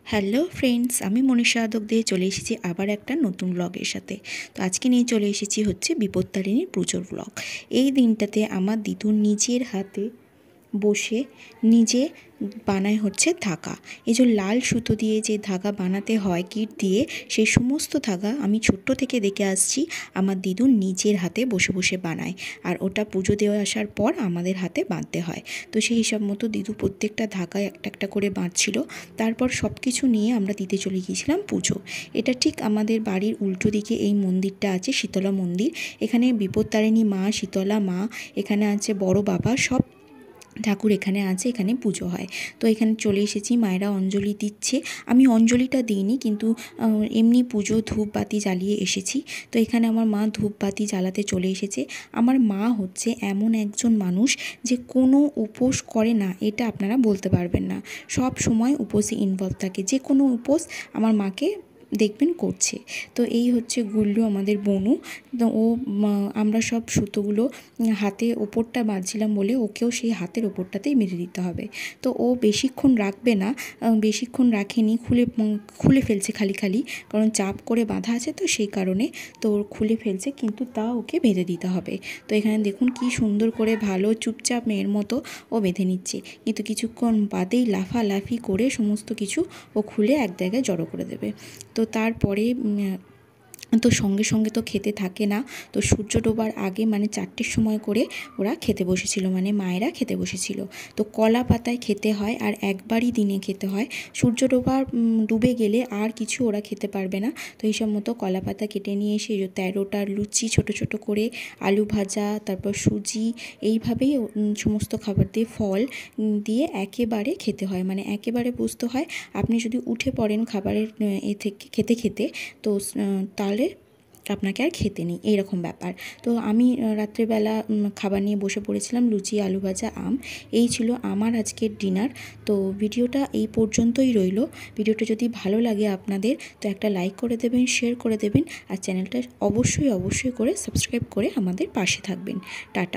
Hello friends, আমি মনীষা আদক দিয়ে চলে এসেছি আবার একটা নতুন ব্লগের সাথে। তো আজকে নিয়ে চলে এসেছি হচ্ছে বিপত্তারিণীর পুজোর ব্লগ। এই দিনটাতে আমার দিদু নিজের হাতে বসে নিজে বানায় হচ্ছে ধাগা। এই যে লাল সুতো দিয়ে যে ধাগা বানাতে হয় কিট দিয়ে, সেই সমস্ত ধাগা আমি ছোট্ট থেকে দেখে আসছি আমার দিদু নিজের হাতে বসে বসে বানায়, আর ওটা পুজো দেওয়া আসার পর আমাদের হাতে বাঁধতে হয়। তো সেই হিসাব মতো দিদু প্রত্যেকটা ধাগায় একটা একটা করে বাঁধছিল। তারপর সব কিছু নিয়ে আমরা দিতে চলে গিয়েছিলাম পুজো। এটা ঠিক আমাদের বাড়ির উল্টো দিকে এই মন্দিরটা আছে, শীতলা মন্দির। এখানে বিপত্তারিণী মা, শীতলা মা, এখানে আছে বড় বাবা, সব ঠাকুর এখানে আছে, এখানে পুজো হয়। তো এখানে চলে এসেছি, মায়েরা অঞ্জলি দিচ্ছে। আমি অঞ্জলিটা দিইনি, কিন্তু এমনি পুজো ধূপবাতি জ্বালিয়ে এসেছি। তো এখানে আমার মা ধূপবাতি জ্বালাতে চলে এসেছে। আমার মা হচ্ছে এমন একজন মানুষ যে কোনো উপোস করে না এটা আপনারা বলতে পারবেন না। সব সময় উপোসে ইনভলভ থাকে, যে কোনো উপোস আমার মাকে দেখবেন করছে। তো এই হচ্ছে গুল্লু, আমাদের বনু। তো আমরা সব সুতোগুলো হাতে ওপরটা বাঁধছিলাম বলে ওকেও সেই হাতের ওপরটাতেই বেঁধে দিতে হবে। তো ও বেশিক্ষণ রাখবে না, বেশিক্ষণ রাখেনি, খুলে ফেলছে খালি খালি, কারণ চাপ করে বাঁধা আছে তো সেই কারণে। তো ওর খুলে ফেলছে, কিন্তু তা ওকে বেঁধে দিতে হবে। তো এখানে দেখুন কি সুন্দর করে ভালো চুপচাপ মেয়ের মতো ও বেঁধে নিচ্ছে, কিন্তু কিছুক্ষণ বাদেই লাফালাফি করে সমস্ত কিছু ও খুলে এক জায়গায় জড়ো করে দেবে। তো তারপরে তো সঙ্গে সঙ্গে তো খেতে থাকে না। তো সূর্য ডোবার আগে মানে 4টের সময় করে ওরা খেতে বসেছিল, মানে মায়েরা খেতে বসেছিল। তো কলা পাতায় খেতে হয়, আর একবারই দিনে খেতে হয়। সূর্য ডুবে গেলে আর কিছু ওরা খেতে পারবে না। তো এইসব মতো কলা পাতা কেটে নিয়ে এসে 13টা লুচি ছোট ছোট করে, আলু ভাজা, তারপর সুজি, এইভাবেই সমস্ত খাবার দিয়ে, ফল দিয়ে একেবারে খেতে হয়, মানে একেবারে বুঝতে হয়। আপনি যদি উঠে পড়েন খাবারের থেকে খেতে খেতে, তো তাহলে আপনাকে আর খেতে নেই, এইরকম ব্যাপার। তো আমি রাত্রেবেলা খাবার নিয়ে বসে পড়েছিলাম, লুচি, আলু ভাজা, আম। এই ছিল আমার আজকের ডিনার। তো ভিডিওটা এই পর্যন্তই রইল। ভিডিওটা যদি ভালো লাগে আপনাদের, তো একটা লাইক করে দেবেন, শেয়ার করে দেবেন, আর চ্যানেলটা অবশ্যই অবশ্যই করে সাবস্ক্রাইব করে আমাদের পাশে থাকবেন। টাটা।